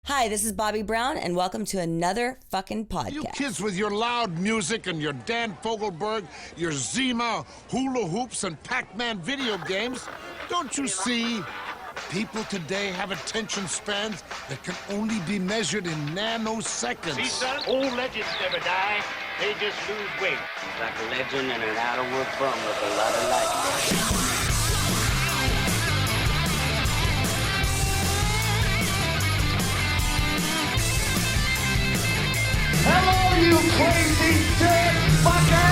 Hi, this is Bobby Brown, and welcome to another fucking podcast. You kids with your loud music and your Dan Fogelberg, your Zima, hula hoops, and Pac-Man video games, don't you see? People today have attention spans that can only be measured in nanoseconds. See, son, old legends never die. They just lose weight. He's like a legend and an outerworld bum with a lot of life. Hello, you crazy dirt fucker!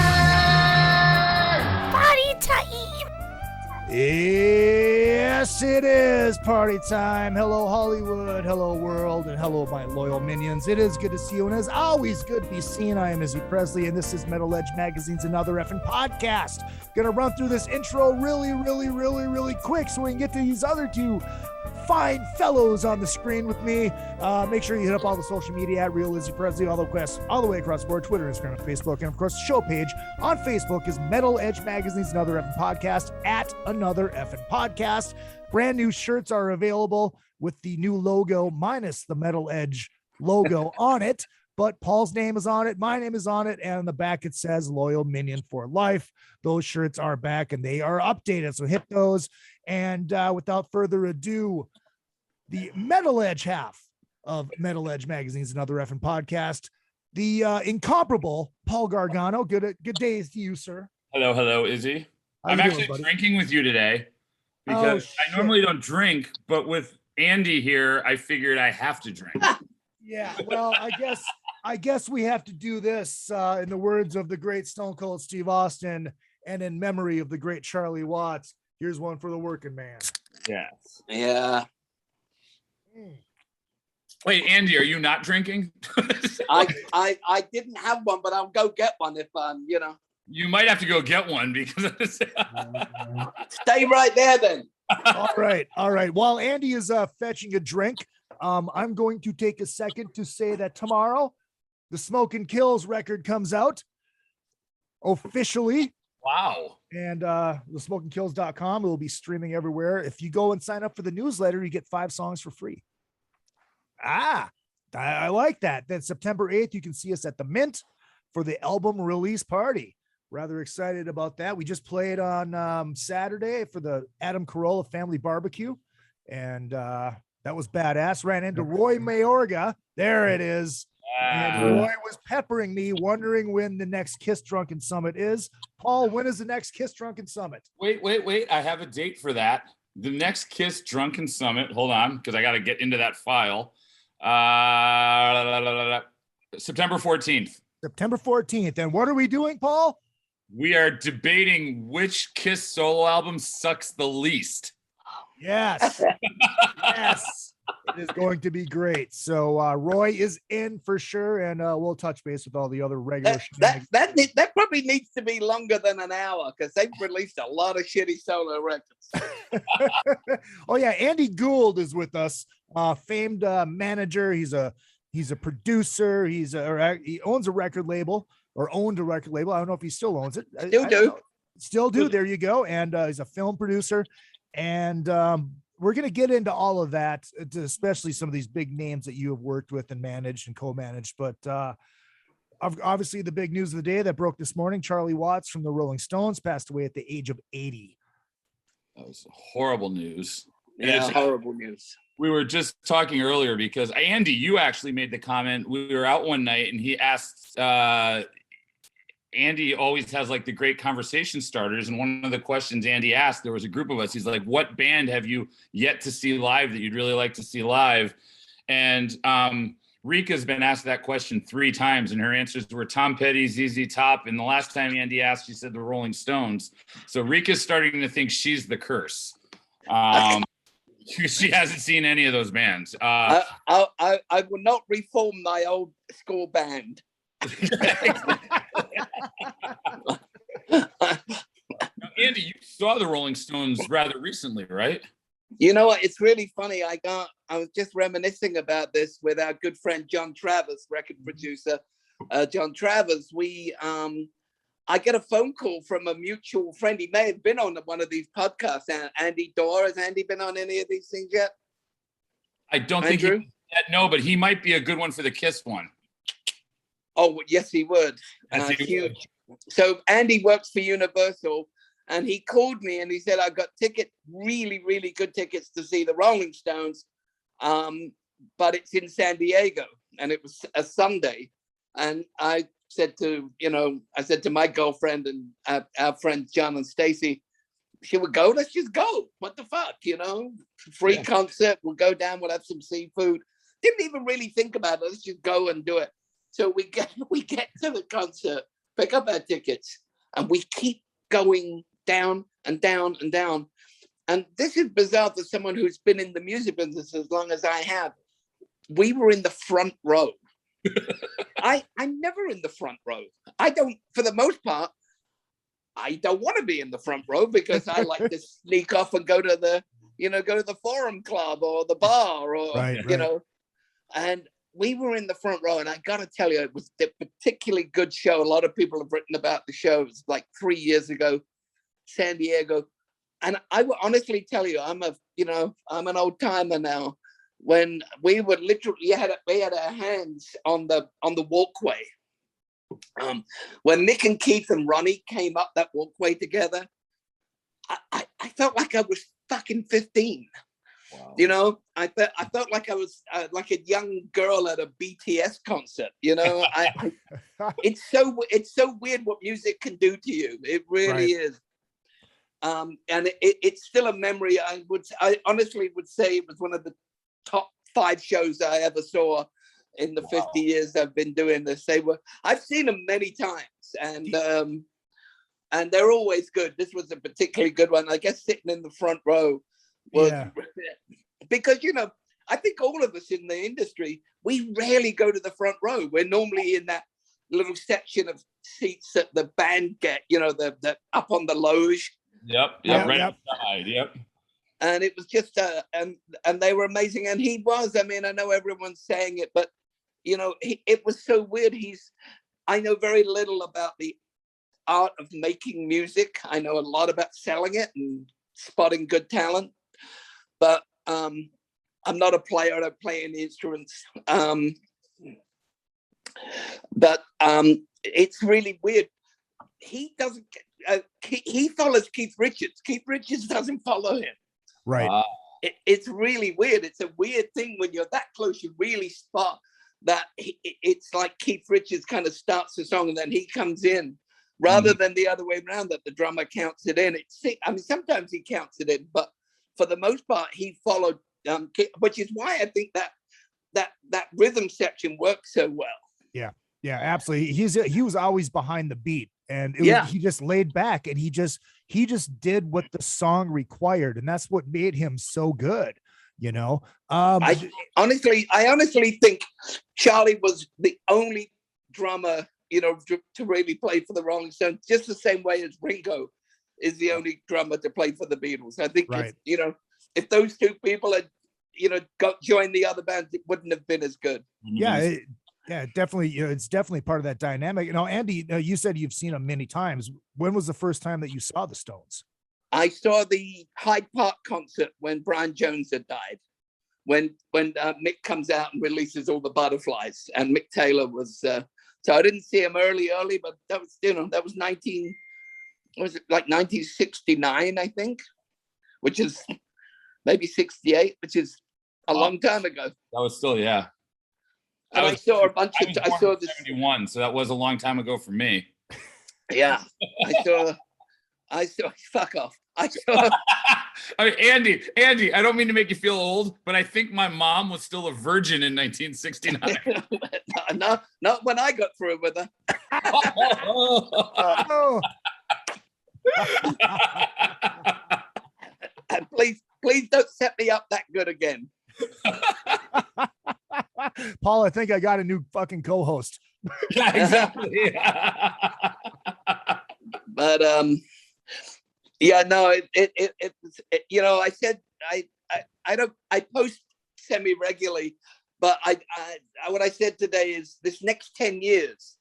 Party time! Yes, it is party time. Hello, Hollywood. Hello, world. And hello, my loyal minions. It is good to see you. And as always, good to be seen. I am Izzy Presley, and this is Metal Edge Magazine's Another Effing Podcast. Gonna run through this intro really quick so we can get to these other two fine fellows on the screen with me. Make sure you hit up all the social media at Real Izzy Presley, all the way across the board, Twitter, Instagram, and Facebook. And of course, the show page on Facebook is Metal Edge Magazine's Another Effing Podcast at Another Effing Podcast. Brand new shirts are available with the new logo minus the Metal Edge logo on it. But Paul's name is on it. My name is on it. And on the back, it says Loyal Minion for Life. Those shirts are back and they are updated. So hit those. And without further ado, the Metal Edge half of Metal Edge Magazine's Another Effing Podcast, the incomparable Paul Gargano. Good days to you, sir. Hello, Izzy. I'm actually drinking with you today because I normally don't drink, but with Andy here, I figured I have to drink. Yeah, well, I guess we have to do this in the words of the great Stone Cold Steve Austin and in memory of the great Charlie Watts. Here's one for the working man. Yes. Yeah. Wait, Andy, are you not drinking? I didn't have one, but I'll go get one if You might have to go get one because Stay right there then. All right. While Andy is fetching a drink, I'm going to take a second to say that tomorrow the Smokin' Kills record comes out officially. Wow. And the smokinkills.com, it will be streaming everywhere. If you go and sign up for the newsletter, you get 5 songs for free. I like that. Then September 8th, you can see us at the Mint for the album release party. Rather excited about that. We just played on Saturday for the Adam Carolla Family Barbecue. And that was badass. Ran into Roy Mayorga. There it is. And Roy was peppering me, wondering when the next Kiss Drunken Summit is. Paul, when is the next Kiss Drunken Summit? Wait. I have a date for that. The next Kiss Drunken Summit. Hold on, because I got to get into that file. September 14th. September 14th. And what are we doing, Paul? We are debating which Kiss solo album sucks the least. Yes. Yes. It is going to be great. So Roy is in for sure, and we'll touch base with all the other regular. That probably needs to be longer than an hour because they've released a lot of shitty solo records. Oh yeah, Andy Gould is with us, famed manager. He's a producer. He owns a record label or owned a record label. I don't know if he still owns it. Still do. There you go. And he's a film producer, and we're going to get into all of that, especially some of these big names that you have worked with and managed and co-managed. But obviously the big news of the day that broke this morning, Charlie Watts from the Rolling Stones passed away at the age of 80. That was horrible news. Yeah, horrible news. We were just talking earlier because Andy, you actually made the comment. We were out one night and he asked, Andy always has like the great conversation starters. And one of the questions Andy asked, there was a group of us. He's like, what band have you yet to see live that you'd really like to see live? And Rika's been asked that question 3 times and her answers were Tom Petty, ZZ Top. And the last time Andy asked, she said the Rolling Stones. So Rika's starting to think she's the curse. She hasn't seen any of those bands. I will not reform my old school band. Andy, you saw the Rolling Stones rather recently, right? You know what? It's really funny. I was just reminiscing about this with our good friend John Travers, record producer. John Travers. I get a phone call from a mutual friend. He may have been on one of these podcasts. Andy Dorr. Has Andy been on any of these things yet? I don't think he No, but he might be a good one for the Kiss one. Oh, yes, he would. Yes, he Huge. So Andy works for Universal, and he called me and he said, I got tickets, really, really good tickets to see the Rolling Stones, but it's in San Diego, and it was a Sunday. And I said to my girlfriend and our friends John and Stacy, should we go? Let's just go. What the fuck, Free concert. We'll go down. We'll have some seafood. Didn't even really think about it. Let's just go and do it. So we get to the concert, pick up our tickets, and we keep going down and down and down. And this is bizarre for someone who's been in the music business as long as I have. We were in the front row. I'm never in the front row. I don't, for the most part, I don't want to be in the front row because I like to sneak off and go to the Forum Club or the bar or, and we were in the front row, and I got to tell you, it was a particularly good show. A lot of people have written about the show. It was like 3 years ago, San Diego. And I will honestly tell you, I'm an old timer now. When we were literally, we had our hands on the walkway. When Mick and Keith and Ronnie came up that walkway together, I felt like I was fucking 15. Wow. I felt like I was like a young girl at a BTS concert. It's so weird what music can do to you. It really is. And it's still a memory. I honestly would say it was one of the top 5 shows I ever saw in the 50 years I've been doing this. I've seen them many times, and they're always good. This was a particularly good one. I guess sitting in the front row was because I think all of us in the industry, we rarely go to the front row. We're normally in that little section of seats that the band get, the up on the loge. Right outside. And it was just and they were amazing. And he was, I know everyone's saying it, but it was so weird. I know very little about the art of making music. I know a lot about selling it and spotting good talent, but I'm not a player. I don't play any instruments. But it's really weird. He doesn't. He follows Keith Richards. Keith Richards doesn't follow him. Right. It's really weird. It's a weird thing when you're that close. You really spot that it's like Keith Richards kind of starts the song and then he comes in, rather than the other way around, that the drummer counts it in. Sometimes he counts it in, but for the most part, he followed, which is why I think that rhythm section works so well. Yeah, absolutely. He was always behind the beat, and he just laid back, and he just did what the song required, and that's what made him so good. I honestly think Charlie was the only drummer, to really play for the Rolling Stones, just the same way as Ringo is the only drummer to play for the Beatles. I think if those two people had joined the other bands, it wouldn't have been as good. Yeah, definitely. It's definitely part of that dynamic. Andy, you said you've seen them many times. When was the first time that you saw the Stones? I saw the Hyde Park concert when Brian Jones had died. When Mick comes out and releases all the butterflies, and Mick Taylor was. So I didn't see him early, but that was that was 1969, I think, which is maybe 68, which is a long time ago. That was still And I saw a bunch of. I saw this 71, so that was a long time ago for me. Yeah, I saw. Fuck off. I saw. I mean, Andy, I don't mean to make you feel old, but I think my mom was still a virgin in 1969. not when I got through with her. And please don't set me up that good again. Paul, I think I got a new fucking co-host. Yeah, exactly. But I said I post semi-regularly, but I what I said today is this next 10 years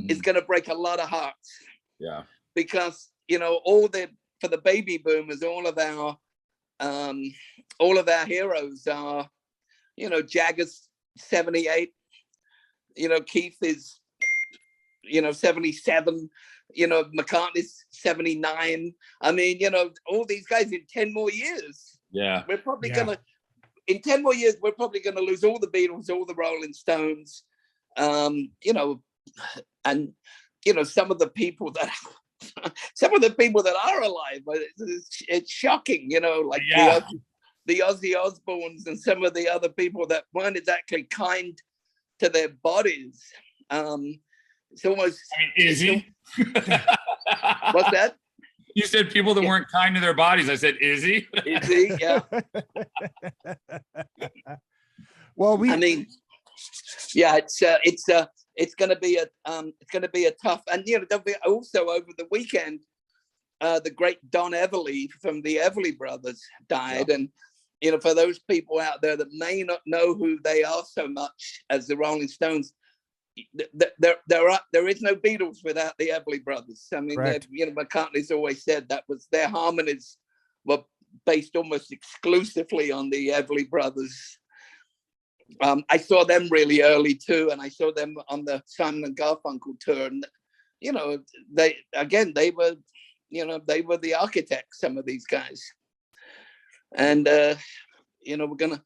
is going to break a lot of hearts. Yeah, because for the baby boomers, all of our heroes are Jagger's 78, Keith is, 77, McCartney's 79. I mean, all these guys in 10 more years. Yeah. We're probably in 10 more years, we're probably going to lose all the Beatles, all the Rolling Stones, and, some of the people that are alive. It's shocking, like the Ozzy Osbournes and some of the other people that weren't exactly kind to their bodies. It's almost. Is he? What's that? You said people that weren't kind to their bodies. I said, is he? Is he? Yeah. Well, it's going to be a tough, and there'll be also over the weekend, the great Don Everly from the Everly Brothers died, and for those people out there that may not know who they are so much as the Rolling Stones, there is no Beatles without the Everly Brothers. I mean, McCartney's always said that was their harmonies were based almost exclusively on the Everly Brothers. I saw them really early too, and I saw them on the Simon and Garfunkel tour, and they were the architects, some of these guys, and we're gonna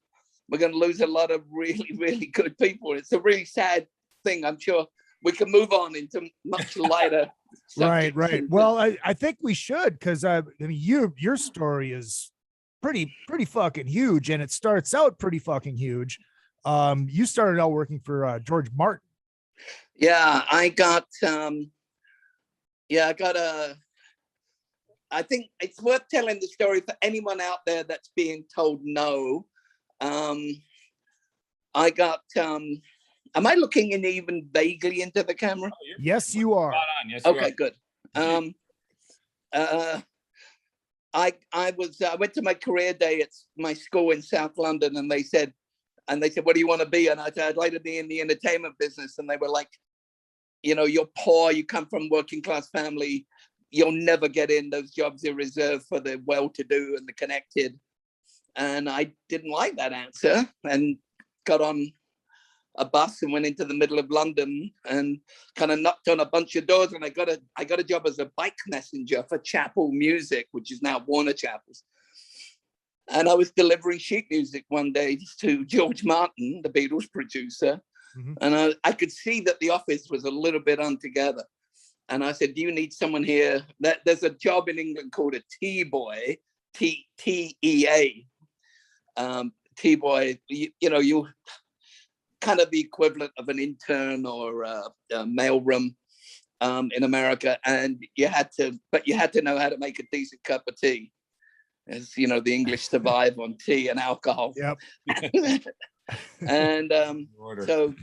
lose a lot of really, really good people. It's a really sad thing. I'm sure we can move on into much lighter subjects. Right. Well, I think we should, because I mean, your story is pretty fucking huge, and it starts out pretty fucking huge. You started out working for George Martin. Yeah, I think it's worth telling the story for anyone out there that's being told no. I got. Am I looking in even vaguely into the camera? Yes, you are. Yes, okay, good. I went to my career day at my school in South London, and they said, what do you want to be? And I said, I'd like to be in the entertainment business. And they were like, you're poor, you come from working class family, you'll never get in. Those jobs are reserved for the well-to-do and the connected. And I didn't like that answer, and got on a bus and went into the middle of London and kind of knocked on a bunch of doors. And I got a job as a bike messenger for Chapel Music, which is now Warner Chappell's. And I was delivering sheet music one day to George Martin, the Beatles producer. Mm-hmm. And I could see that the office was a little bit untogether. And I said, do you need someone here? There's a job in England called a T-boy, T-E-A. T-boy, you kind of the equivalent of an intern or a mailroom in America. And you had to know how to make a decent cup of tea. As the English survive on tea and alcohol. Yep. And so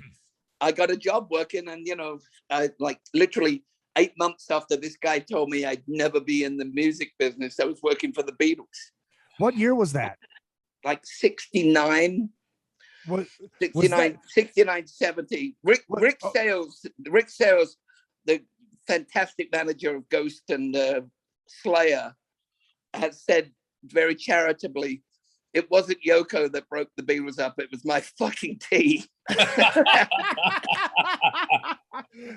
I got a job working, and I literally 8 months after this guy told me I'd never be in the music business, I was working for the Beatles. What year was that? Like 69. What? 69, 70. Rick Sales, the fantastic manager of Ghost and Slayer, has said very charitably, it wasn't Yoko that broke the Beatles up, it was my fucking tea.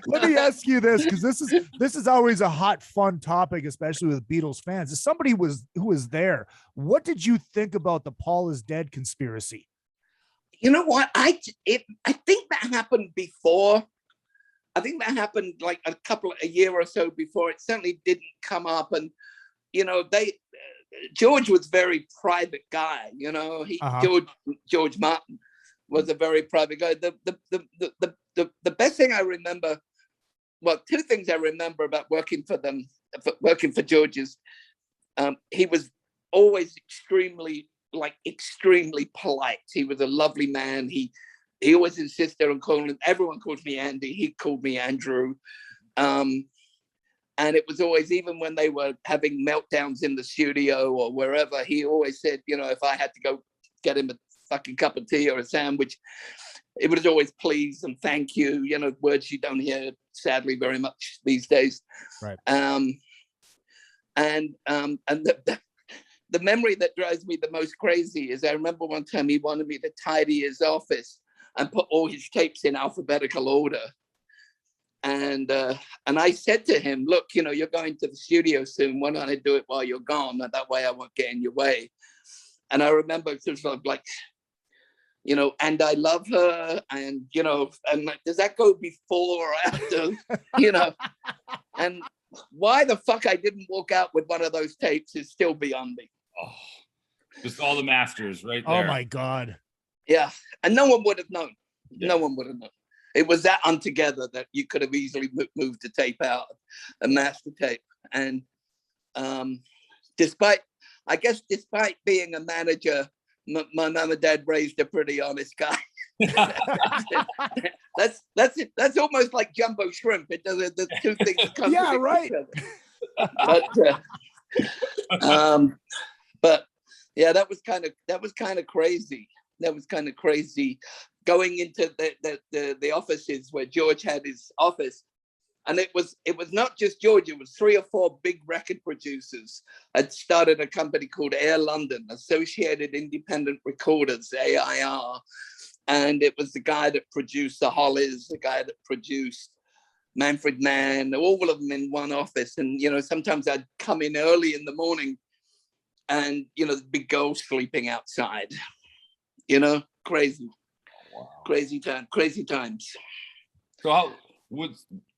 Let me ask you this, because this is always a hot, fun topic, especially with Beatles fans. As somebody who was there, what did you think about the Paul is dead conspiracy? You know what? I think that happened before. I think that happened like a year or so before. It certainly didn't come up, and George was a very private guy. George Martin was a very private guy. The best thing I remember, well, two things I remember about working for George is he was always extremely polite. He was a lovely man. He always insisted on calling, everyone calls me Andy, he called me Andrew. And it was always, even when they were having meltdowns in the studio or wherever, he always said, if I had to go get him a fucking cup of tea or a sandwich, it was always please and thank you, words you don't hear sadly very much these days. Right. And the memory that drives me the most crazy is I remember one time he wanted me to tidy his office and put all his tapes in alphabetical order. And I said to him, look, you know, you're going to the studio soon. Why don't I do it while you're gone? And that way I won't get in your way. And I remember it was like, you know, and I love her. And, you know, and like, does that go before or after, you know? And why the fuck I didn't walk out with one of those tapes is still beyond me. Oh, just all the masters right Oh there. my God. Yeah. And no one would have known. Yeah. No one would have known. It was that untogether that you could have easily moved the tape out, a master tape. And despite being a manager, my mom and dad raised a pretty honest guy. That's it. That's almost like jumbo shrimp. It does the two things come Yeah, right. But yeah, that was kind of crazy. That was kind of crazy going into the offices where George had his office. And it was not just George, it was 3 or 4 big record producers had started a company called Air London, Associated Independent Recorders, AIR. And it was the guy that produced the Hollies, the guy that produced Manfred Mann, all of them in one office. And, you know, sometimes I'd come in early in the morning and, you know, the big girls sleeping outside, you know, crazy. Wow. Crazy times. So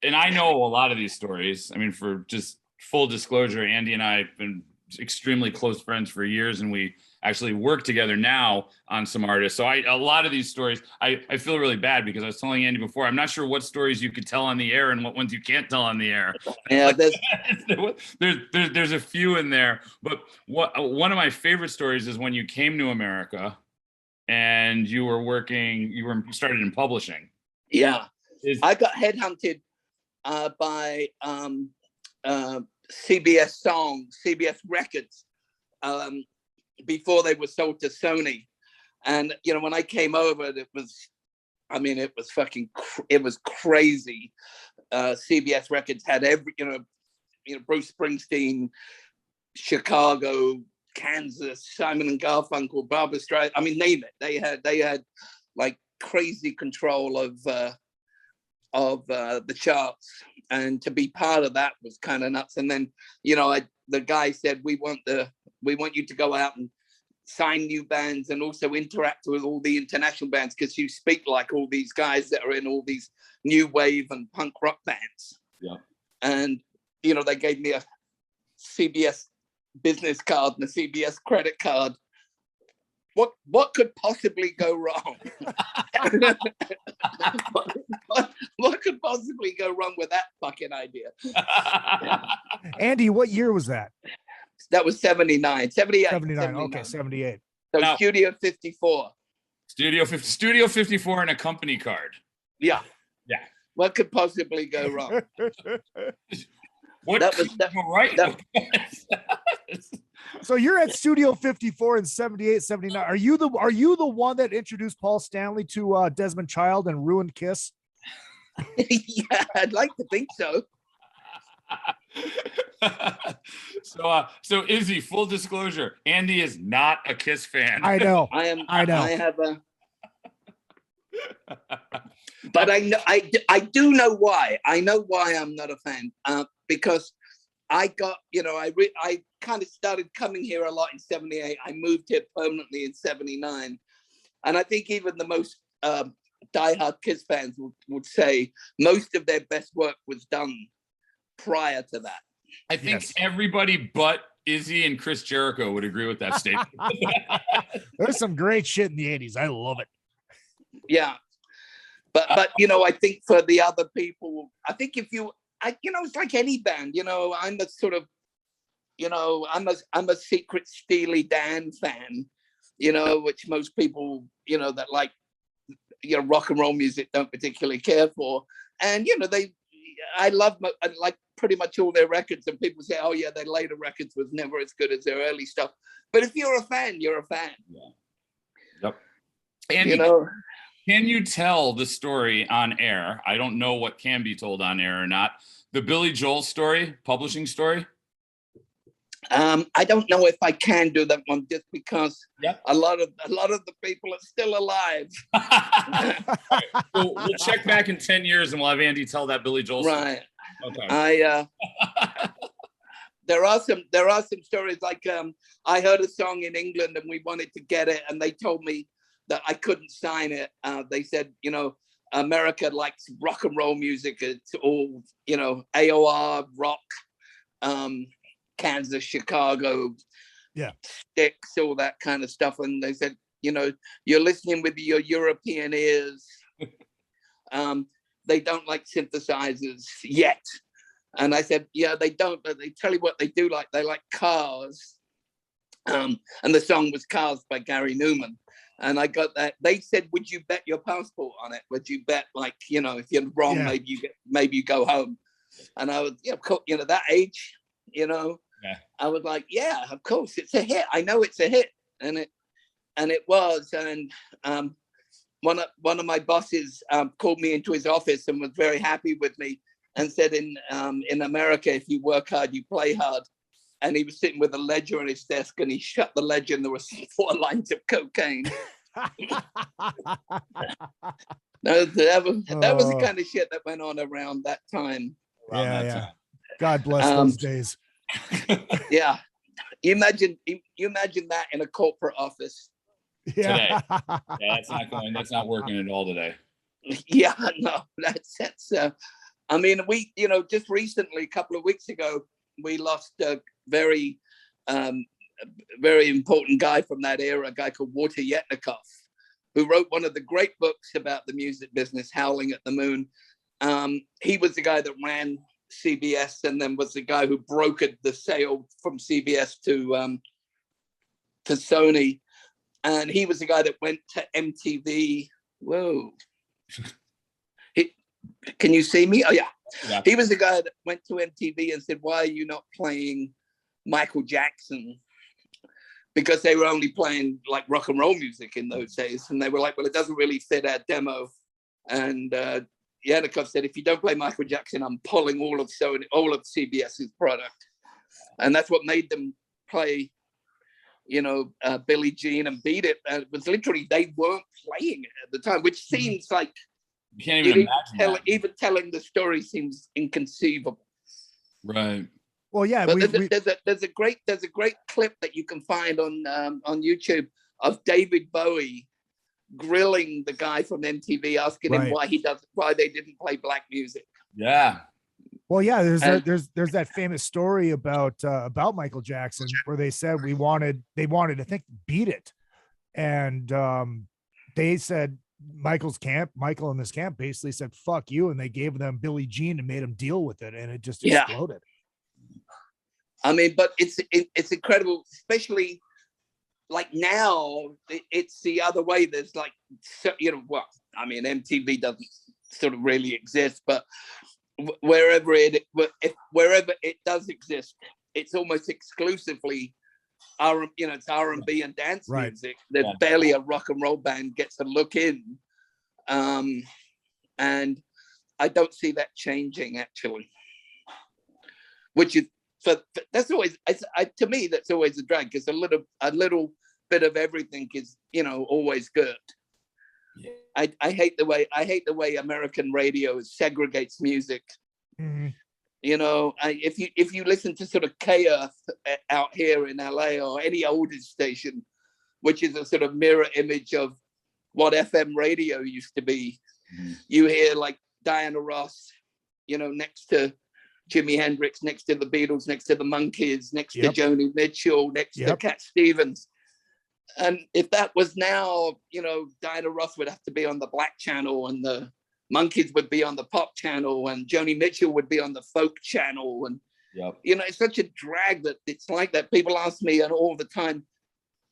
and I know a lot of these stories. I mean, for just full disclosure, Andy and I have been extremely close friends for years, and we actually work together now on some artists. So a lot of these stories, I feel really bad because I was telling Andy before, I'm not sure what stories you could tell on the air and what ones you can't tell on the air. Yeah, there's a few in there. But one of my favorite stories is when you came to America and you started in publishing. Yeah. I got headhunted by CBS Records before they were sold to Sony. And, you know, when I came over, it was crazy. CBS Records had every, you know, Bruce Springsteen, Chicago, Kansas, Simon and Garfunkel, Barbra Streisand. I mean, name it. They had like crazy control of the charts, and to be part of that was kind of nuts. And then, you know, the guy said, we want you to go out and sign new bands and also interact with all the international bands because you speak like all these guys that are in all these new wave and punk rock bands. Yeah. And, you know, they gave me a CBS business card and a CBS credit card. What could possibly go wrong? what could possibly go wrong with that fucking idea? Andy, what year was that? That was 79, 78. 79. Okay, 78. So now, Studio 54. Studio 54 and a company card. Yeah. Yeah. What could possibly go wrong? Right. So you're at Studio 54 in 78, 79. Are you the one that introduced Paul Stanley to Desmond Child and ruined Kiss? Yeah, I'd like to think so. So Izzy, full disclosure, Andy is not a Kiss fan. I know. I am. I know. I have a. But I do know why. I know why I'm not a fan. Because I got, you know, I kind of started coming here a lot in 78. I moved here permanently in 79. And I think even the most diehard Kiss fans would say most of their best work was done prior to that. I think everybody but Izzy and Chris Jericho would agree with that statement. There's some great shit in the 80s. I love it. Yeah. But you know, I think for the other people, I think if you, you know, it's like any band, you know, I'm a sort of, you know, I'm a secret Steely Dan fan, you know, which most people, you know, that like, you know, rock and roll music don't particularly care for. And, you know, I love like pretty much all their records, and people say, oh yeah, their later records was never as good as their early stuff. But if you're a fan, you're a fan. Yeah. Yep. And you know, can you tell the story on air? I don't know what can be told on air or not. The Billy Joel story, publishing story. I don't know if I can do that one just because a lot of the people are still alive. We'll check back in 10 years and we'll have Andy tell that Billy Joel story. Right. Okay. There are some stories like I heard a song in England and we wanted to get it and they told me that I couldn't sign it. They said, America likes rock and roll music. It's all, AOR, rock, Kansas, Chicago, Sticks, all that kind of stuff. And they said, you're listening with your European ears. They don't like synthesizers yet. And I said, yeah, they don't, but they tell you what they do like. They like Cars. And the song was Cars by Gary Newman. And I got that. They said, would you bet your passport on it? Would you bet, like, if you're wrong, maybe you go home. And I was, that age, I was like, yeah, of course, it's a hit. I know it's a hit. And it was. And one of my bosses called me into his office and was very happy with me and said, in America, if you work hard, you play hard. And he was sitting with a ledger on his desk and he shut the ledger and there was 4 lines of cocaine. that was the kind of shit that went on around that time. God bless those days. Yeah. You imagine that in a corporate office. Today. Yeah, that's not working at all today. Yeah, no, that's I mean, we, just recently, a couple of weeks ago, we lost a very, very important guy from that era, a guy called Walter Yetnikoff, who wrote one of the great books about the music business, Howling at the Moon. He was the guy that ran CBS and then was the guy who brokered the sale from CBS to Sony. And he was the guy that went to MTV. Whoa. Can you see me? Oh, yeah. He was the guy that went to MTV and said, why are you not playing Michael Jackson? Because they were only playing like rock and roll music in those days. And they were like, well, it doesn't really fit our demo. And Yannikov said, if you don't play Michael Jackson, I'm pulling all of CBS's product. And that's what made them play, Billie Jean and Beat It. And it was literally, they weren't playing it at the time, which seems like, you can't even imagine even telling the story seems inconceivable. Right. Well, yeah. But there's a great clip that you can find on YouTube of David Bowie grilling the guy from MTV, asking him why they didn't play black music. Yeah. Well, yeah. There's that famous story about Michael Jackson where they said they wanted I think Beat It, and they said. Michael in this camp basically said fuck you, and they gave them Billie Jean and made him deal with it, and it just exploded. I mean, but it's incredible, especially like now it's the other way. There's like, I mean, MTV doesn't sort of really exist, but wherever it does exist, it's almost exclusively it's R&B and dance music. There's barely a rock and roll band gets a look in, and I don't see that changing actually. Which is that's always to me that's always a drag, because a little bit of everything is always good. Yeah. I hate the way American radio segregates music. Mm-hmm. If you listen to sort of K-Earth out here in LA or any older station, which is a sort of mirror image of what FM radio used to be, you hear like Diana Ross, next to Jimi Hendrix, next to the Beatles, next to the Monkees, next to Joni Mitchell, next to Cat Stevens. And if that was now, Diana Ross would have to be on the Black channel and the Monkees would be on the pop channel and Joni Mitchell would be on the folk channel. And, it's such a drag that it's like that. People ask me all the time,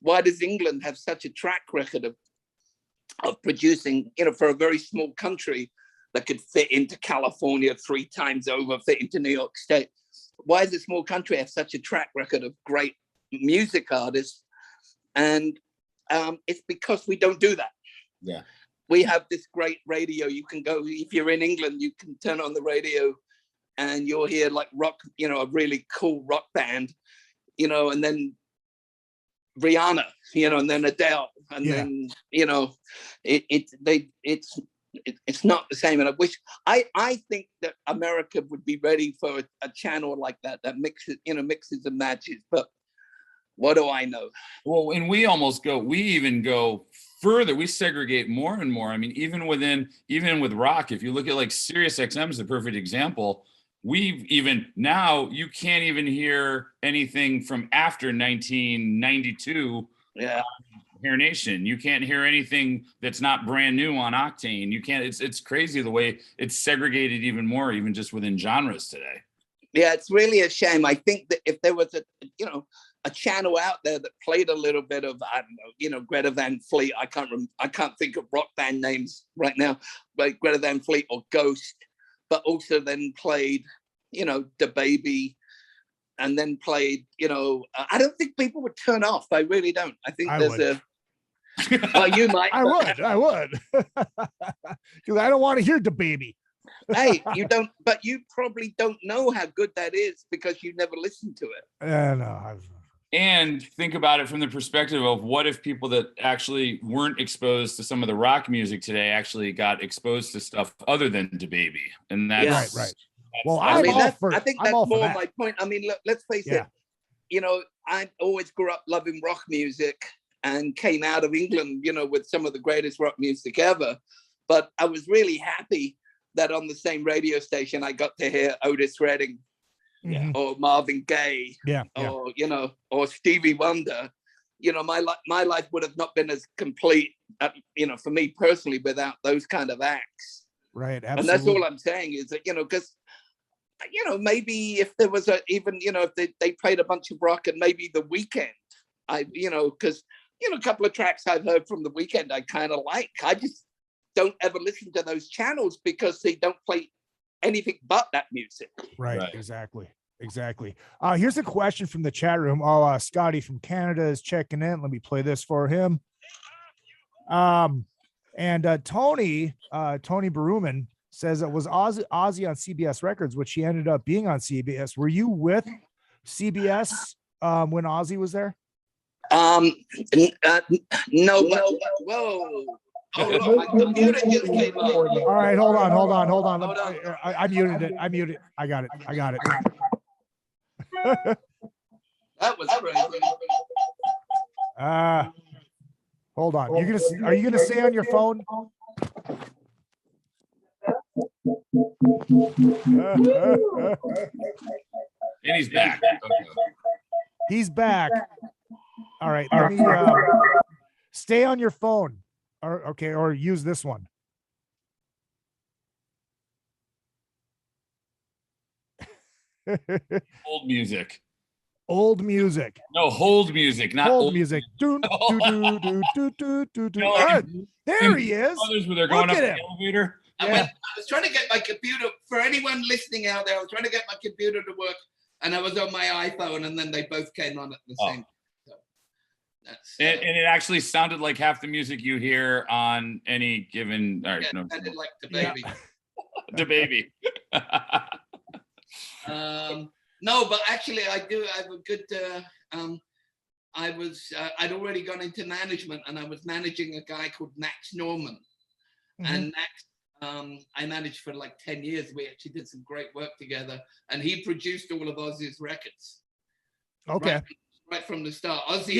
why does England have such a track record of producing, for a very small country that could fit into California 3 times over, fit into New York State? Why does a small country have such a track record of great music artists? And it's because we don't do that. Yeah. We have this great radio. You can go, if you're in England, you can turn on the radio and you'll hear like rock, a really cool rock band. you know, and then Rihanna, you know, and then Adele, and then, you know, it's not the same. And I think that America would be ready for a channel like that mixes and matches. But what do I know? Well, and we even go further. We segregate more and more. I mean, even with rock, if you look at like Sirius XM is the perfect example. Now you can't even hear anything from after 1992. Yeah. Hair Nation. You can't hear anything that's not brand new on Octane. You can't. It's crazy the way it's segregated even more, even just within genres today. Yeah, it's really a shame. I think that if there was a channel out there that played a little bit of, I don't know, you know, Greta Van Fleet. I can't think of rock band names right now, but Greta Van Fleet or Ghost, but also then played, you know, the Baby, and then played, you know, I don't think people would turn off. I really don't. I think well, you might. I would. Because I don't want to hear the Baby. Hey, you don't, but you probably don't know how good that is because you never listened to it. No. And think about it from the perspective of what if people that actually weren't exposed to some of the rock music today actually got exposed to stuff other than DaBaby, and that's right. Well, I think that's more my point. I mean, look, let's face it. You know, I always grew up loving rock music and came out of England, you know, with some of the greatest rock music ever. But I was really happy that on the same radio station I got to hear Otis Redding, or Marvin Gaye, or you know, or Stevie Wonder. You know, my life would have not been as complete, you know, for me personally, without those kind of acts. Right, absolutely. And that's all I'm saying is that, you know, because, you know, maybe if there was you know, if they played a bunch of rock and maybe The Weeknd, you know, because, you know, a couple of tracks I've heard from The Weeknd I kind of like. I just don't ever listen to those channels because they don't play anything but that music. Right. Exactly. Here's a question from the chat room. Scotty from Canada is checking in. Let me play this for him. And Tony Baruman says it was Ozzy on CBS Records, which he ended up being on CBS. Were you with CBS when Ozzy was there? No. Whoa. Hold on, my computer just came up. All right, hold on. I muted it. I got it. That was crazy. Hold on. Are you gonna stay on your phone? And he's back. He's back. All right. Let me stay on your phone. Or use this one. Old music. No, hold music, not old music. There he is. Others where they're going up the elevator. I was trying to get my computer, for anyone listening out there, I was trying to get my computer to work, and I was on my iPhone, and then they both came on at the same time. And it actually sounded like half the music you hear on any given. It sounded like DaBaby. DaBaby. No, but actually, I have a good. I'd already gone into management, and I was managing a guy called Max Norman, and Max, I managed for like 10 years. We actually did some great work together, and he produced all of Ozzy's records. Okay. Right from the start. Ozzy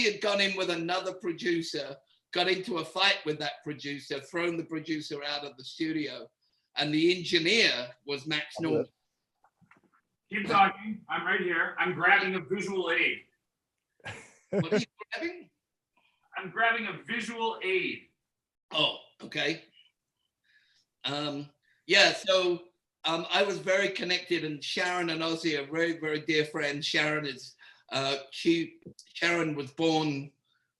had gone in with another producer, got into a fight with that producer, thrown the producer out of the studio, and the engineer was Max Norman. Keep talking. I'm right here. I'm grabbing a visual aid. What are you grabbing? I'm grabbing a visual aid. Oh, okay. So I was very connected, and Sharon and Ozzy are very, very dear friends. Sharon was born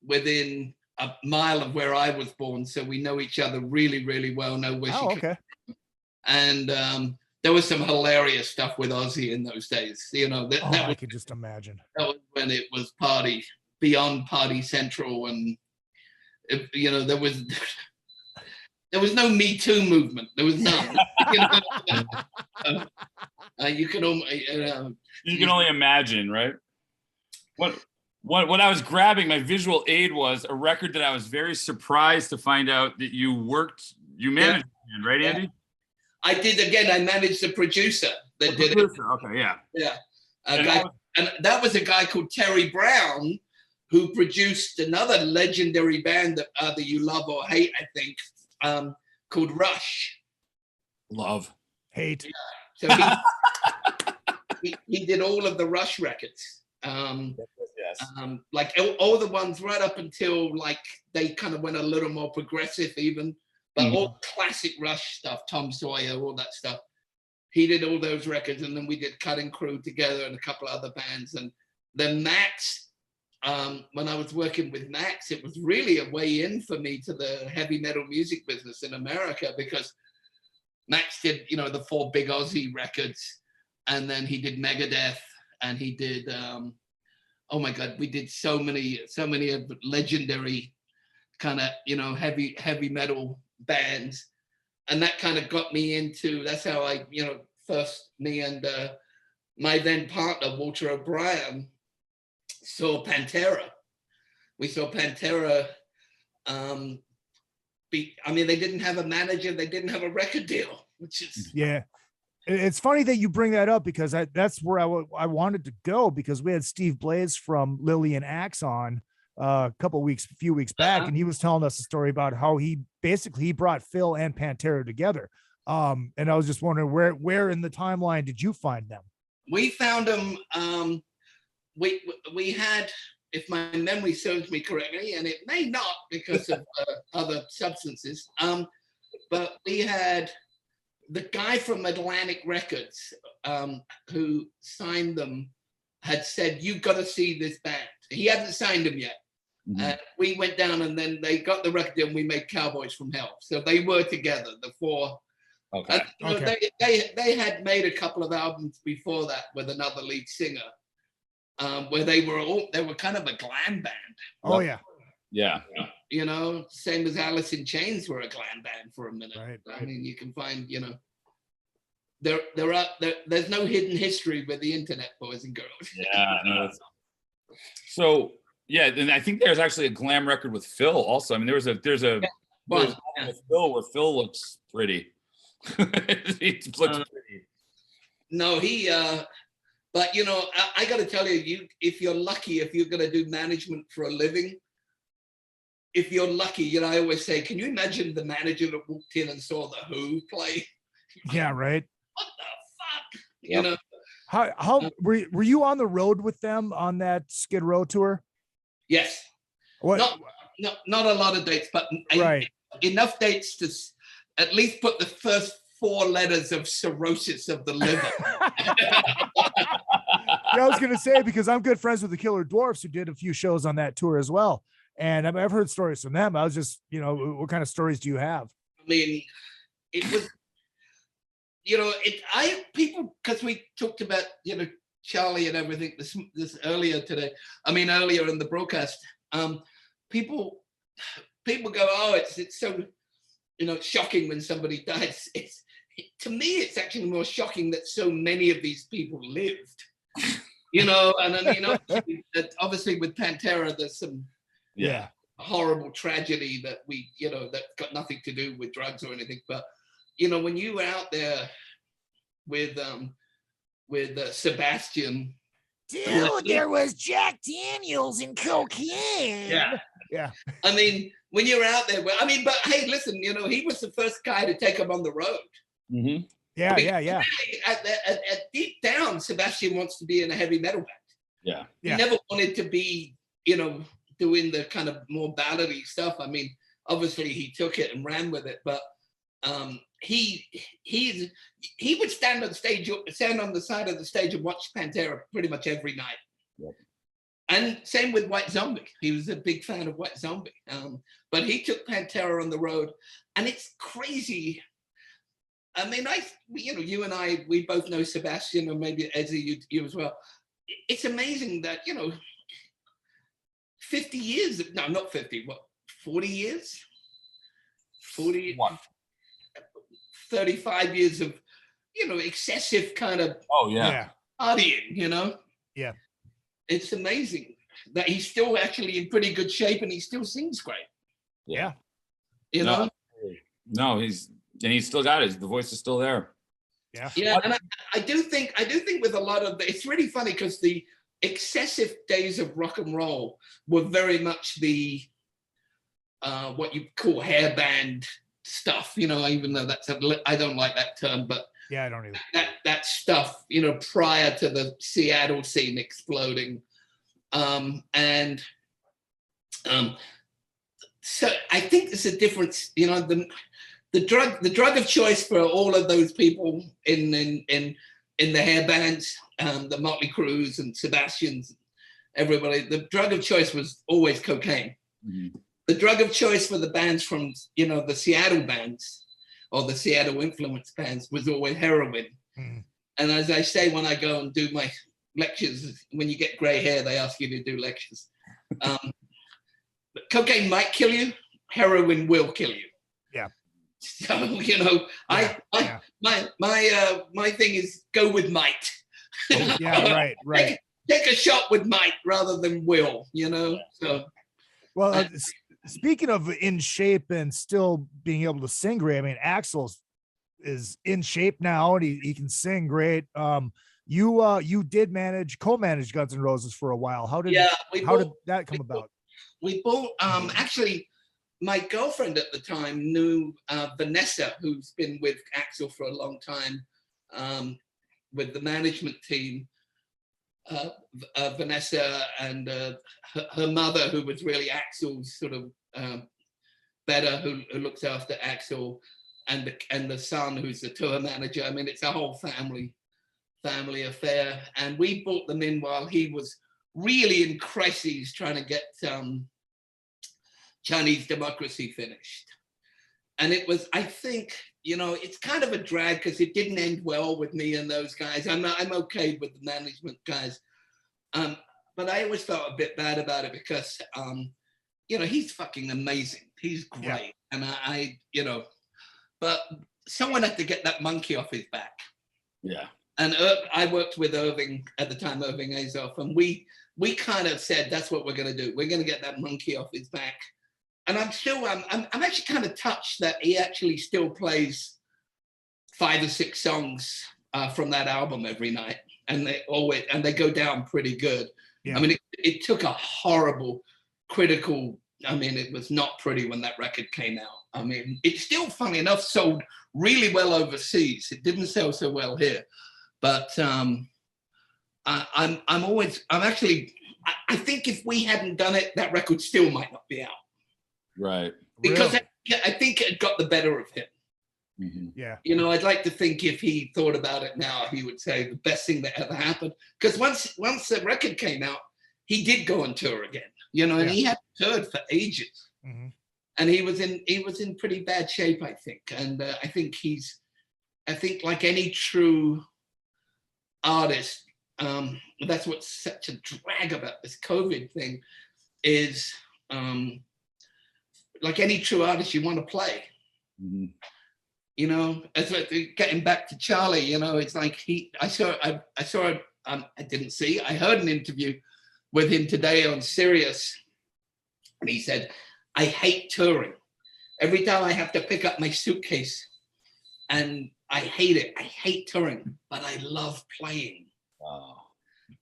within a mile of where I was born, so we know each other really, really well. Know where she came from. And there was some hilarious stuff with Ozzy in those days. You know, I could just imagine. That was when it was beyond Party Central, and you know, there There was no Me Too movement. There was none. You can only imagine, right? What I was grabbing, my visual aid was a record that I was very surprised to find out that you managed, right, Andy? I did again. I managed the producer that did it. Okay, yeah. Yeah. And that was a guy called Terry Brown, who produced another legendary band that either you love or hate, I think, called Rush. Love. Hate. Yeah. So he did all of the Rush records. Yes. Like all the ones right up until like they kind of went a little more progressive even, but all classic Rush stuff, Tom Sawyer, all that stuff. He did all those records, and then we did Cutting Crew together and a couple of other bands. And then Max, when I was working with Max, it was really a way in for me to the heavy metal music business in America, because Max did, the 4 big Aussie records, and then he did Megadeth, and he did, oh my God, we did so many of the legendary kind of, heavy metal bands. And that kind of got me into, that's how I, first me and my then partner, Walter O'Brien, saw Pantera. We saw Pantera, they didn't have a manager, they didn't have a record deal, which is... Yeah. It's funny that you bring that up, because that's where I wanted to go, because we had Steve Blaze from Lily and Axe on a few weeks back, and he was telling us a story about how he brought Phil and Pantera together. And I was just wondering where in the timeline did you find them? We found them. We had, if my memory serves me correctly, and it may not because of other substances, but we had the guy from Atlantic Records who signed them had said, "You've got to see this band." He hadn't signed them yet. We went down, and then they got the record deal, and we made Cowboys from Hell. So they were together, the 4. Okay. They had made a couple of albums before that with another lead singer, where they were kind of a glam band. Oh yeah. Yeah. Same as Alice in Chains were a glam band for a minute. Right. I mean, you can find, there's no hidden history with the internet, boys and girls. Yeah. No, so yeah, and I think there's actually a glam record with Phil also. I mean, there's with Phil where Phil looks pretty. He looks pretty. No, but I got to tell you, if you're lucky, if you're going to do management for a living, if you're lucky, I always say, can you imagine the manager that walked in and saw the Who play? Yeah, right. What the fuck? Yep. How were you on the road with them on that Skid Row tour? Yes. What? Not a lot of dates, but right. Enough dates to at least put the first 4 letters of cirrhosis of the liver. Yeah, I was gonna say, because I'm good friends with the Killer Dwarfs, who did a few shows on that tour as well. And I've heard stories from them. I was just, what kind of stories do you have? I mean, it was, people, because we talked about, Charlie and everything this earlier today. Earlier in the broadcast, people go, oh, it's so, shocking when somebody dies. To me, it's actually more shocking that so many of these people lived, and obviously with Pantera, there's some horrible tragedy that that got nothing to do with drugs or anything. But, when you were out there with Sebastian. Dude, there was Jack Daniels and cocaine. Yeah. I mean, when you're out there, but hey, listen, he was the first guy to take him on the road. Mm-hmm. Yeah. Really, at deep down, Sebastian wants to be in a heavy metal band. Yeah. He never wanted to be, doing the kind of more ballady stuff. Obviously he took it and ran with it, but he would stand on the side of the stage and watch Pantera pretty much every night. Yep. And same with White Zombie. He was a big fan of White Zombie. But he took Pantera on the road, and it's crazy. You and I, we both know Sebastian, or maybe Ezzy, you as well. It's amazing that, 50 years, no, not 50, 40 years? 40, 35 years of, excessive kind of Oh yeah. partying, Yeah. It's amazing that he's still actually in pretty good shape and he still sings great. Yeah. You know? No, he's still got it. The voice is still there. Yeah. Yeah, and I do think with a lot of it's really funny because the excessive days of rock and roll were very much the what you call hair band stuff, even though I don't like that term, but yeah, I don't either. That stuff, prior to the Seattle scene exploding. So I think there's a difference, the drug of choice for all of those people in the hair bands, the Motley Crues and Sebastians, everybody, the drug of choice was always cocaine. Mm-hmm. The drug of choice for the bands from, the Seattle bands or the Seattle influence bands was always heroin. Mm-hmm. And as I say, when I go and do my lectures, when you get gray hair, they ask you to do lectures. But cocaine might kill you, heroin will kill you. Yeah. So, my thing is go with might. Yeah, right. Take a shot with might rather than will, So well, speaking of in shape and still being able to sing great, I mean, Axl is in shape now and he can sing great. You did co-manage Guns N' Roses for a while. How did that come about? We bought actually my girlfriend at the time knew Vanessa, who's been with Axl for a long time, with the management team. Vanessa and her mother, who was really Axl's sort of better, who looks after Axl, and the son, who's the tour manager. I mean, it's a whole family affair. And we brought them in while he was really in crises trying to get Chinese Democracy finished. And it was, I think, it's kind of a drag because it didn't end well with me and those guys. I'm okay with the management guys. But I always felt a bit bad about it because, he's fucking amazing. He's great. Yeah. And but someone had to get that monkey off his back. Yeah. And I worked with Irving at the time, Irving Azoff, and we kind of said, that's what we're going to do. We're going to get that monkey off his back. And I'm actually kind of touched that he actually still plays 5 or 6 songs from that album every night, and they go down pretty good. Yeah. I mean, it took a horrible critical. I mean, it was not pretty when that record came out. I mean, it's still, funny enough, sold really well overseas. It didn't sell so well here, but I think if we hadn't done it, that record still might not be out. Right. Because I think it got the better of him. Mm-hmm. Yeah. I'd like to think if he thought about it now, he would say the best thing that ever happened. Because once the record came out, he did go on tour again. And he hadn't toured for ages. Mm-hmm. And he was in pretty bad shape, I think. And I think like any true artist, that's what's such a drag about this COVID thing is. Like any true artist, you want to play. Mm-hmm. It's like getting back to Charlie. It's like I heard an interview with him today on Sirius, and he said, "I hate touring. Every time I have to pick up my suitcase, and I hate it. I hate touring, but I love playing." Wow.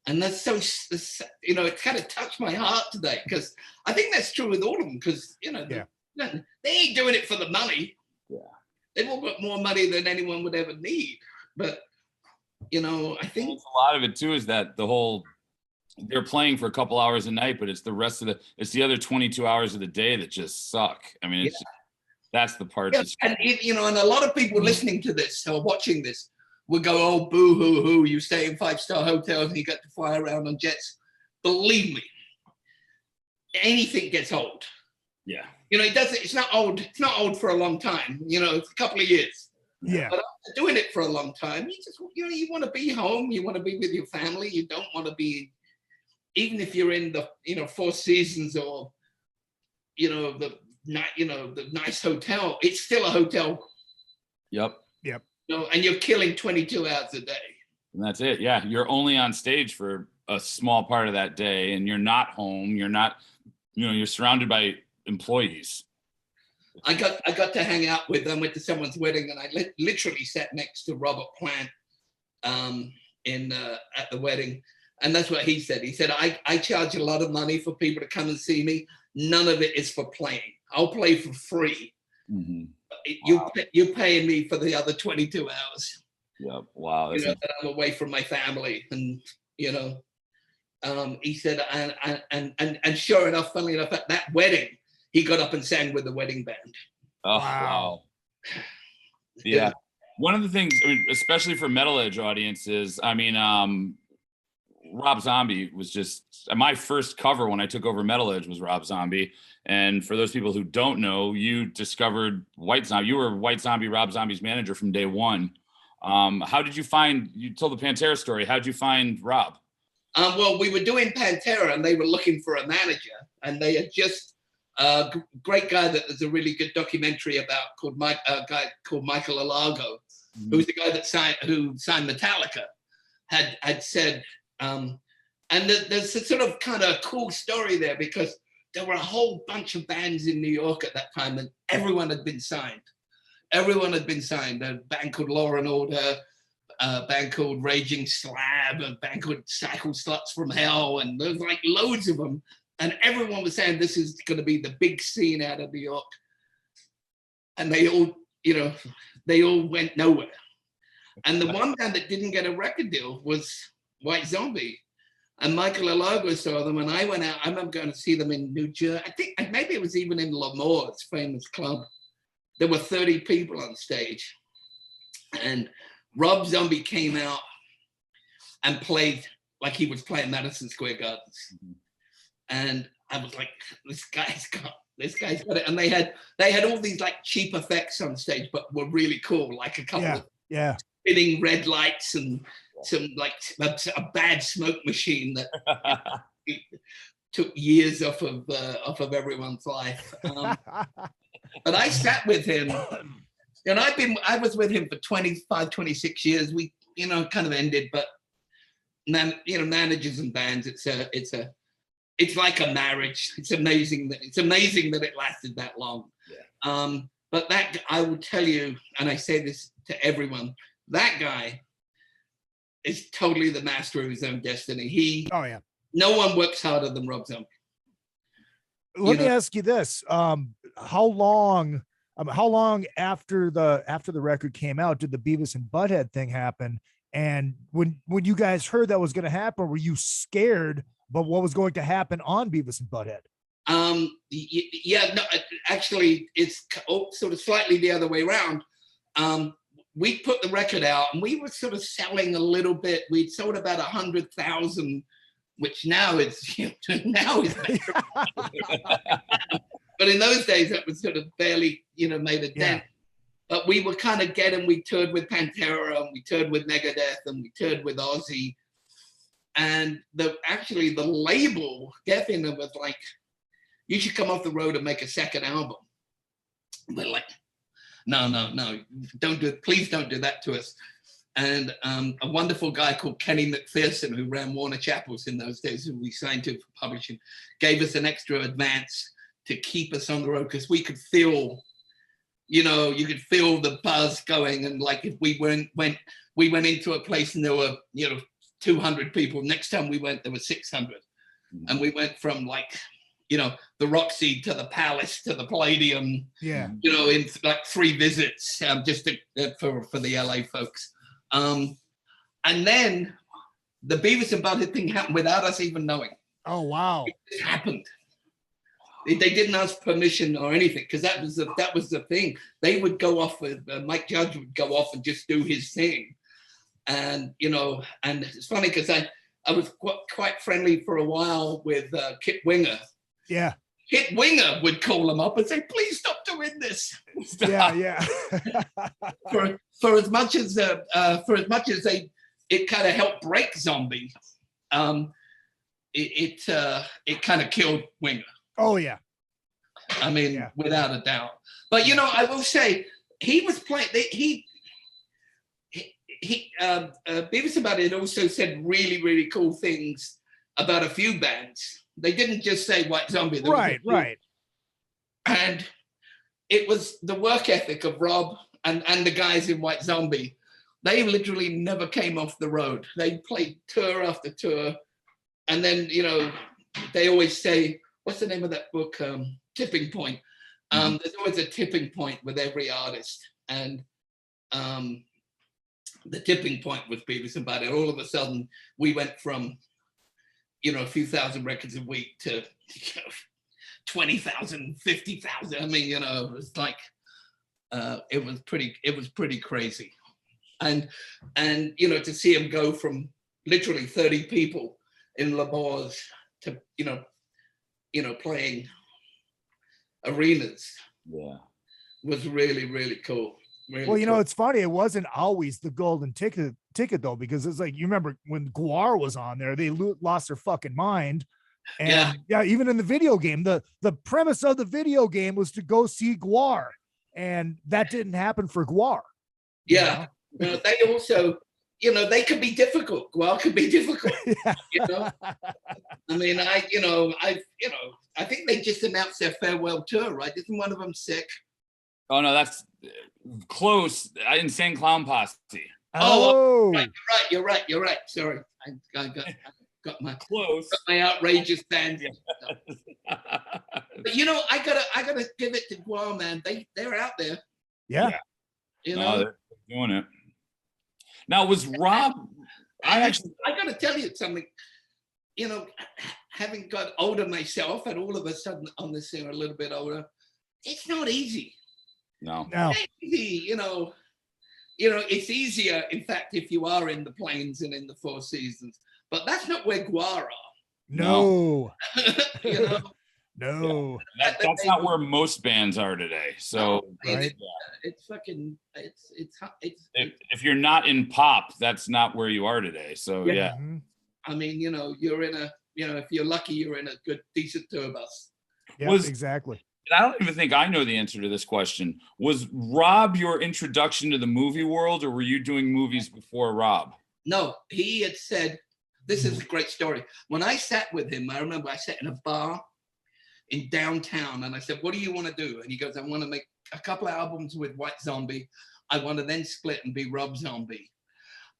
And that's it kind of touched my heart today because I think that's true with all of them because, they ain't doing it for the money. Yeah. They've all got more money than anyone would ever need. But, I think a lot of it too is that they're playing for a couple hours a night, but it's the other 22 hours of the day that just suck. I mean, that's the part. Yeah, and a lot of people listening to this or watching this would go, "Oh, boo hoo hoo, you stay in 5-star hotels and you get to fly around on jets." Believe me, anything gets old. Yeah. It's not old. It's not old for a long time. It's a couple of years. Yeah. But after doing it for a long time, you just, you want to be home. You want to be with your family. You don't want to be, even if you're in the, Four Seasons or, the nice hotel. It's still a hotel. Yep. Yep. And you're killing 22 hours a day. And that's it. Yeah. You're only on stage for a small part of that day, and you're not home. You're not, you're surrounded by employees. I got to hang out with them, went to someone's wedding, and I literally sat next to Robert Plant at the wedding. And that's what he said. He said, I charge a lot of money for people to come and see me. None of it is for playing. I'll play for free. Mm-hmm. You're paying me for the other 22 hours. Yep. Wow. That I'm away from my family. And, he said, and sure enough, funnily enough, at that wedding, he got up and sang with the wedding band. Oh, wow. Yeah. One of the things, especially for Metal Edge audiences, Rob Zombie was just my first cover when I took over Metal Edge was Rob Zombie. And for those people who don't know, you discovered White Zombie. You were White Zombie, Rob Zombie's manager from day one. How did you told the Pantera story. How'd you find Rob? Well, we were doing Pantera and they were looking for a manager, and they had just great guy that there's a really good documentary about called guy called Michael Alago, who's the guy that signed Metallica, had said, and there's a sort of kind of cool story there because there were a whole bunch of bands in New York at that time and everyone had been signed. Everyone had been signed. A band called Law and Order, a band called Raging Slab, a band called Cycle Sluts from Hell, and there was like loads of them. And everyone was saying this is going to be the big scene out of New York. And they all, they all went nowhere. And the one band that didn't get a record deal was White Zombie. And Michael Alago saw them, and I went out. I remember going to see them in New Jersey. I think maybe it was even in L'Amour's famous club. There were 30 people on stage. And Rob Zombie came out and played like he was playing Madison Square Gardens. Mm-hmm. And I was like, this guy's got it. And they had all these like cheap effects on stage, but were really cool, like a couple of spinning red lights and some like a bad smoke machine that took years off of everyone's life. But I sat with him, and I was with him for 25, 26 years. We, kind of ended, but managers and bands, it's like a marriage. It's amazing that it lasted that long. Yeah. But that, I will tell you, and I say this to everyone, that guy is totally the master of his own destiny. No one works harder than Rob Zombie. Let me ask you this: how long after the record came out did the Beavis and Butthead thing happen? And when you guys heard that was going to happen, were you scared about what was going to happen on Beavis and Butthead? No, actually, it's sort of slightly the other way around. We put the record out, and we were sort of selling a little bit. We'd sold about 100,000. Which now is better. But in those days, that was sort of barely, made a dent. Yeah. But we were kind of we toured with Pantera, and we toured with Megadeth, and we toured with Ozzy. And the label, Geffen, was like, you should come off the road and make a second album. We're like, no, don't do it. Please don't do that to us. And a wonderful guy called Kenny McPherson, who ran Warner Chappell's in those days, who we signed to for publishing, gave us an extra advance to keep us on the road because we could feel, you could feel the buzz going. And like if we went into a place and there were, 200 people. Next time we went, there were 600. Mm-hmm. And we went from like, the Roxy to the Palace to the Palladium, in like 3 visits, just for the LA folks. And then the Beavis and Butthead thing happened without us even knowing. Oh, wow. It happened. They didn't ask permission or anything because that was the thing. They would go off with Mike Judge would go off and just do his thing. And, and it's funny because I was quite friendly for a while with Kit Winger. Yeah. Kit Winger would call them up and say, please stop doing this. Stop. Yeah. for as much as it kind of helped break Zombie, it kind of killed Winger. Oh yeah. I mean, without a doubt. But I will say he was playing. Beavis and Butthead also said really, really cool things about a few bands. They didn't just say White Zombie. Right. And it was the work ethic of Rob and the guys in White Zombie. They literally never came off the road. They played tour after tour. And then, you know, they always say, what's the name of that book? Tipping Point. There's always a tipping point with every artist. And the tipping point with Beavis and Butthead, all of a sudden, we went from, you know, a few thousand records a week to, you know, 20,000, 50,000. I mean, you know, it was like, it was pretty crazy. And you know, to see him go from literally 30 people in Le Mans to, you know, playing arenas, was really, really cool. Really well, you cool. know, it's funny. It wasn't always the golden ticket though, because it's like, you remember when Guar was on there, they lost their fucking mind. And yeah, even in the video game, the premise of the video game was to go see Guar, and that didn't happen for Guar. Yeah. You know, they also, you know, they could be difficult. Guar could be difficult. Yeah. You know, I mean, I think they just announced their farewell tour, right? Isn't one of them sick? Oh no, that's close. Insane Clown Posse. Oh, You're right. Sorry, I got my Close. Got my outrageous band. But you know, I gotta give it to Guar, man. They're out there. Yeah. You know, they're doing it. Now, was Rob? I gotta tell you something. You know, having got older myself, and all of a sudden on this thing a little bit older, it's not easy. No. It's easy, you know, it's easier, in fact, if you are in the Plains and in the Four Seasons. But that's not where Guar are. No. You know? No. Yeah. That's not where most bands are today. So right. It's fucking if you're not in pop, that's not where you are today. So yeah. Mm-hmm. I mean, you know, you're in a, you know, if you're lucky, you're in a good, decent tour bus. Yeah, exactly. I don't even think I know the answer to this question. Was Rob your introduction to the movie world, or were you doing movies before Rob? No, he had said, this is a great story. When I sat with him, I remember I sat in a bar in downtown, and I said, what do you want to do? And he goes, I want to make a couple of albums with White Zombie. I want to then split and be Rob Zombie.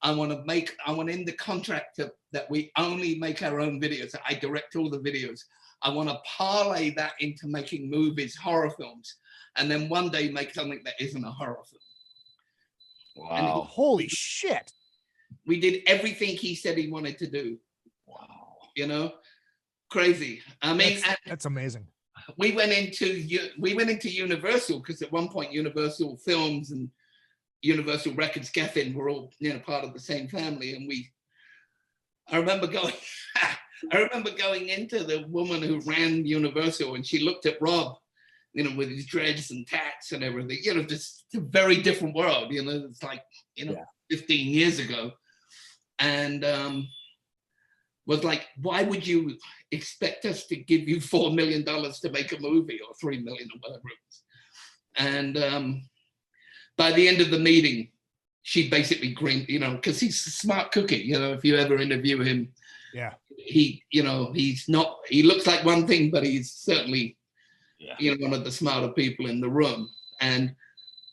I want in the contract that we only make our own videos. I direct all the videos. I want to parlay that into making movies, horror films, and then one day make something that isn't a horror film. Wow. Holy shit. We did everything he said he wanted to do. Wow. You know, crazy. I mean, that's amazing. We went into Universal, because at one point Universal Films and Universal Records Geffen were all, you know, part of the same family. And I remember going into the woman who ran Universal, and she looked at Rob, you know, with his dreads and tats and everything, you know, just a very different world, you know, it's like, you know, 15 years ago. And was like, why would you expect us to give you $4 million to make a movie, or $3 million or whatever it was? And by the end of the meeting, she basically grinned, you know, because he's a smart cookie, you know, if you ever interview him. Yeah. He, you know, he looks like one thing, but he's certainly, you know, one of the smarter people in the room. And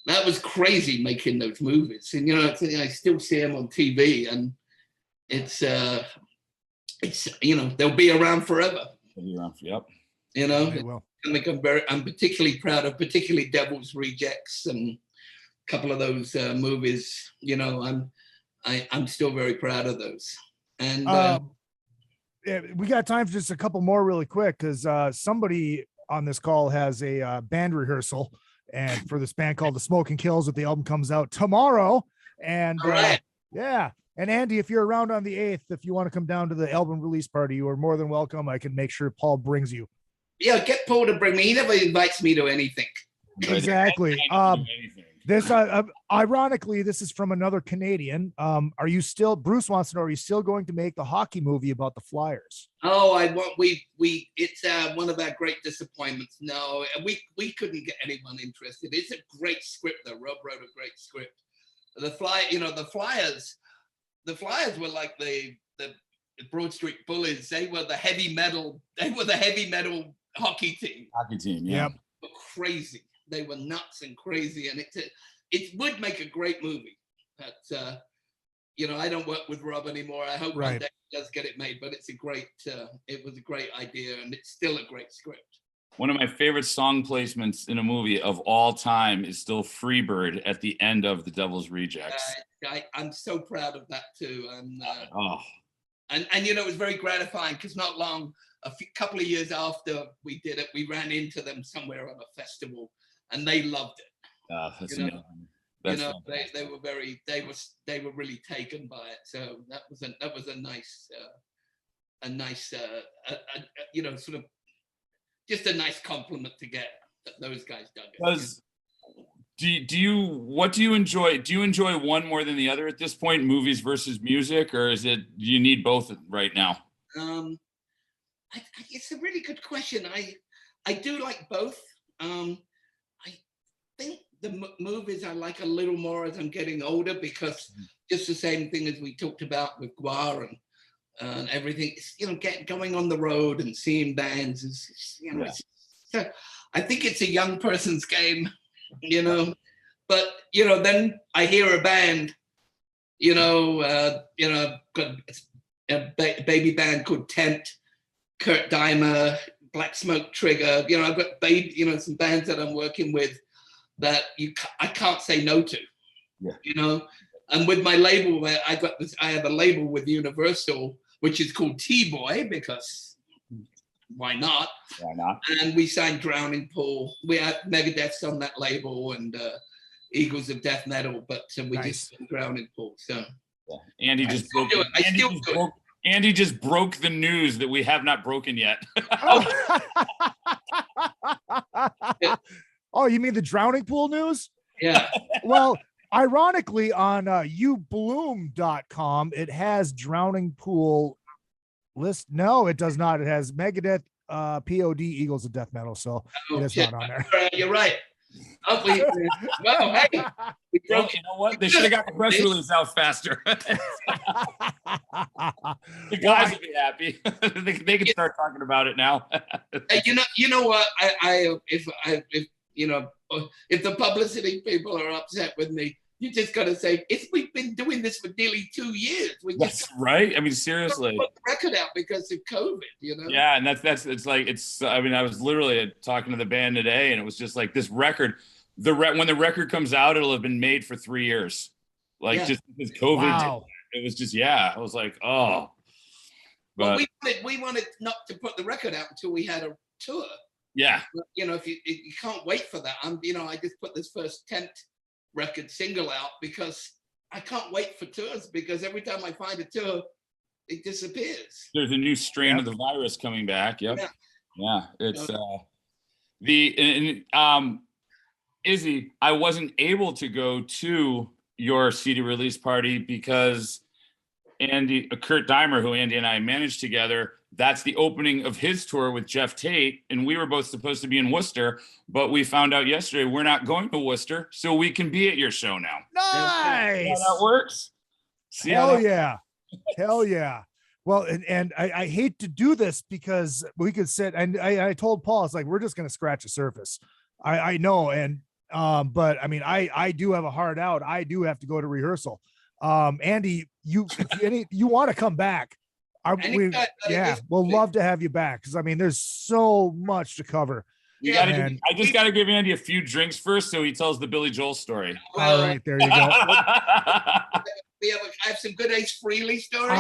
that was crazy, making those movies. And, you know, I still see him on TV, and it's, you know, they'll be around forever. They'll be around, yep. You know, Well. I'm particularly proud of, particularly Devil's Rejects and a couple of those movies. You know, I'm still very proud of those. And yeah, we got time for just a couple more really quick, because somebody on this call has a band rehearsal, and for this band called The Smoking Kills, that the album comes out tomorrow. And yeah. And Andy, if you're around on the 8th, if you want to come down to the album release party, you are more than welcome. I can make sure Paul brings you. Yeah, get Paul to bring me. He never invites me to anything. Exactly. This ironically, this is from another Canadian. Are you still, Bruce wants to know, are you still going to make the hockey movie about the Flyers? Oh, it's one of our great disappointments. No, we couldn't get anyone interested. It's a great script though. Rob wrote a great script. the Flyers were like the Broad Street Bullies. They were the heavy metal hockey team. Hockey team, yeah. Yep. They were crazy. They were nuts and crazy, and it would make a great movie. But I don't work with Rob anymore. I hope one day he does get it made. But it was a great idea, and it's still a great script. One of my favorite song placements in a movie of all time is still Freebird at the end of The Devil's Rejects. I'm so proud of that too. And oh, it was very gratifying because not long, couple of years after we did it, we ran into them somewhere on a festival, and they loved it. that's amazing. That's they were really taken by it. So that was a nice sort of just a nice compliment to get that those guys dug it. What do you enjoy? Do you enjoy one more than the other at this point, movies versus music, or do you need both right now? It's a really good question. I do like both. I think the movies I like a little more as I'm getting older, because just the same thing as we talked about with Guar and everything. Going on the road and seeing bands is I think it's a young person's game, But then I hear a band, got a baby band called Tent, Kurt Dimer, Black Smoke Trigger. I've got some bands that I'm working with that I can't say no to. Yeah. And with my label, I have a label with Universal, which is called T-Boy, because why not? Why not? And we signed Drowning Pool. We have Megadeth's on that label, and Eagles of Death Metal, but we just signed Drowning Pool. So Andy just broke the news that we have not broken yet. Oh, you mean the Drowning Pool news? Yeah. Well, ironically, on youbloom.com, it has Drowning Pool list. No, it does not. It has Megadeth, POD, Eagles of Death Metal. So it is not on there. You're right. Oh, hey, we broke. You know what? They should have got the press release out faster. The guys would be happy. they can start talking about it now. You know what? If the publicity people are upset with me, you just got to say, we've been doing this for nearly 2 years. That's right. I mean, seriously. Put the record out because of COVID, Yeah, and I was literally talking to the band today, and it was just like this record, when the record comes out, it'll have been made for 3 years. Just because COVID, wow. It was just, I was like, oh. But we wanted not to put the record out until we had a tour. Yeah. If you can't wait for that. I just put this first Tent record single out because I can't wait for tours, because every time I find a tour, it disappears. There's a new strain of the virus coming back. Yep. Yeah. It's Izzy, I wasn't able to go to your CD release party because Kurt Dimer, who Andy and I managed together, that's the opening of his tour with Jeff Tate, and we were both supposed to be in Worcester, but we found out yesterday we're not going to Worcester, so we can be at your show now. Nice. See how that works? Hell yeah. Well, and I hate to do this because we could sit, and I told Paul, it's like, we're just going to scratch the surface. I know. And, but I mean, I do have a hard out. I do have to go to rehearsal. Andy, you want to come back? We'll love to have you back, because I mean, there's so much to cover. I just got to give Andy a few drinks first, so he tells the Billy Joel story. All right, there you go. I have some good Ace Frehley stories.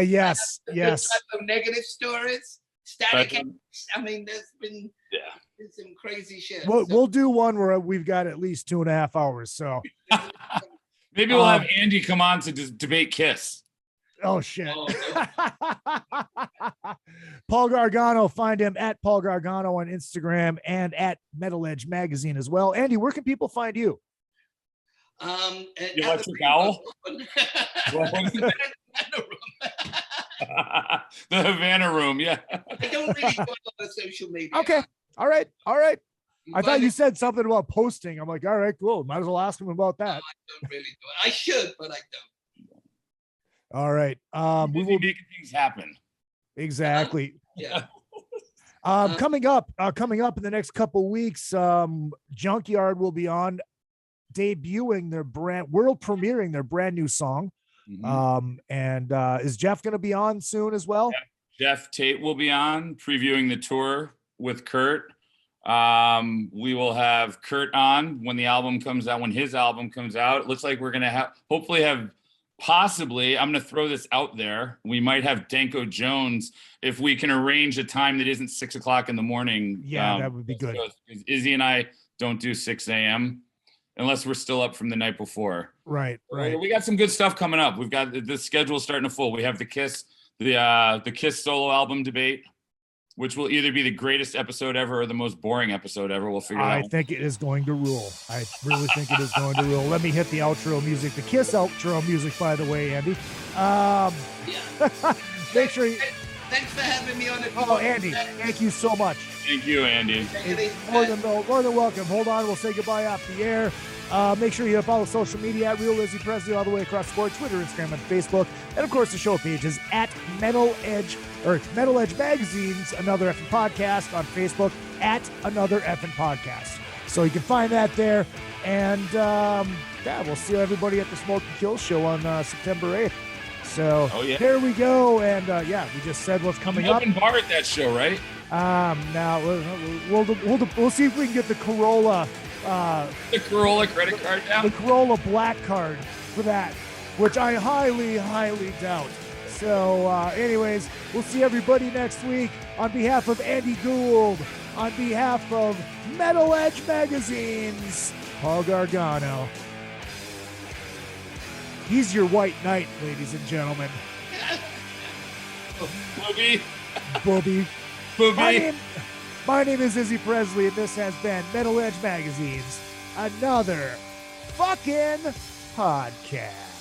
Yes. Negative stories. Static. I mean, there's been some crazy shit. We'll do one where we've got at least 2.5 hours. So maybe we'll have Andy come on to debate Kiss. Oh shit. Paul Gargano, find him at Paul Gargano on Instagram and at Metal Edge Magazine as well. Andy, where can people find you? The Electric Owl? The Havana Room, yeah. I don't really do a lot of social media. Okay. All right. I thought you said something about posting. I'm like, all right, cool. Might as well ask him about that. I don't really do it. I should, but I don't. All right. We will be making things happen. Exactly. Yeah. Coming up in the next couple weeks, Junkyard will be on debuting their world premiering their brand new song. And is Jeff going to be on soon as well? Yeah. Jeff Tate will be on previewing the tour with Kurt. We will have Kurt on when the album comes out, when his album comes out. It looks like we're going to hopefully have possibly, I'm going to throw this out there, we might have Danko Jones if we can arrange a time that isn't 6 o'clock in the morning. Yeah, that would be good. Izzy and I don't do 6 a.m. unless we're still up from the night before. Right. We got some good stuff coming up. We've got the schedule starting to full. We have the Kiss solo album debate, which will either be the greatest episode ever or the most boring episode ever. We'll figure it out. I think it is going to rule. I really think it is going to rule. Let me hit the outro music, the Kiss outro music, by the way, Andy. Make sure you... Thanks for having me on the Oh, Andy, thank you so much. Thank you, Andy. More than welcome. Hold on, we'll say goodbye off the air. Make sure you follow social media at Real Izzy Presley all the way across the board, Twitter, Instagram, and Facebook. And of course, the show page is at Metal Edge Magazine's Another Effing Podcast on Facebook at Another Effing Podcast. So you can find that there. And we'll see everybody at the Smoke and Kill show on September 8th. So There we go. And we just said what's coming up. Open bar at that show, right? Now we'll see if we can get the Corolla. The Corolla credit card down? The Corolla black card for that, which I highly, highly doubt. So anyways, we'll see everybody next week. On behalf of Andy Gould, on behalf of Metal Edge Magazine's Paul Gargano. He's your white knight, ladies and gentlemen. Booby. My name is Izzy Presley, and this has been Metal Edge Magazine's Another Fucking Podcast.